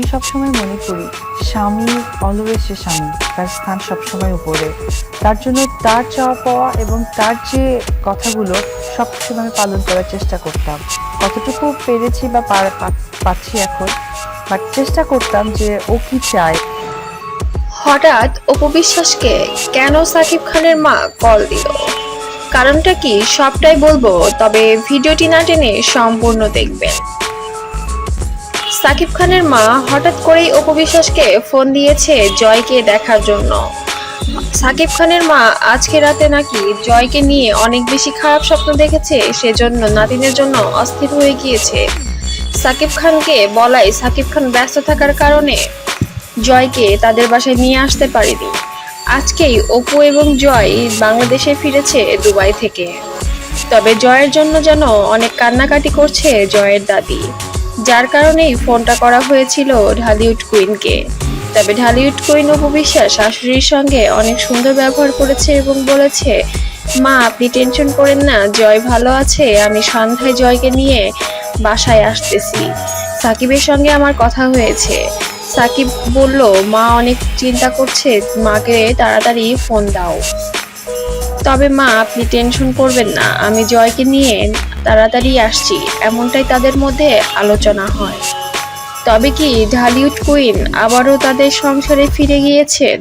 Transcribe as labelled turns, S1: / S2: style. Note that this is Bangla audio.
S1: সবসময় মনে করি স্বামী অলওয়েজ সে স্বামী, তার স্থান সবসময় উপরে। তার জন্য তার চাওয়া পাওয়া এবং তার যে কথাগুলো সবসময় আমি পালন করার চেষ্টা করতাম। কতটুকু পেরেছি বা পাচ্ছি এখন, বাট চেষ্টা করতাম যে ও কি চায়।
S2: হঠাৎ অপু বিশ্বাসকে কেন সাকিব খানের মা কল দিল, কারণটা কি সবটাই বলবো, তবে ভিডিওটি না টেনে সম্পূর্ণ দেখবেন। সাকিব খানের মা হঠাৎ করেই অপু বিশ্বাসকে ফোন দিয়েছে জয়কে দেখার জন্য। সাকিব খানের মা আজকে রাতে নাকি জয়কে নিয়ে অনেক বেশি খারাপ স্বপ্ন দেখেছে, সেজন্য নাতিনের জন্য অস্থির হয়ে গিয়েছে। সাকিব খানকে বলাই সাকিব খান ব্যস্ত থাকার কারণে জয়কে তাদের বাসায় নিয়ে আসতে পারেনি। আজকেই অপু এবং জয় বাংলাদেশে ফিরেছে দুবাই থেকে। তবে জয়ের জন্য যেন অনেক কান্নাকাটি করছে জয়ের দাদি, যার কারণেই ফোনটা করা হয়েছিল ঢালিউড কুইনকে। তবে ঢালিউড কুইন অপু বিশ্বাস শাশুড়ির সঙ্গে অনেক সুন্দর ব্যবহার করেছে এবং বলেছে, মা আপনি টেনশন করেন না, জয় ভালো আছে, আমি সন্ধ্যায় জয়কে নিয়ে বাসায় আসতেছি। সাকিবের সঙ্গে আমার কথা হয়েছে। সাকিব বলল মা অনেক চিন্তা করছে, মাকে তাড়াতাড়ি ফোন দাও। তবে মা আপনি টেনশন করবেন না, আমি জয়কে নিয়ে তাড়াতাড়ি আসছি, এমনটাই তাদের মধ্যে আলোচনা হয়। তবে কি ঢালিউড কুইন আবারও তাদের সংসারে ফিরে গিয়েছেন?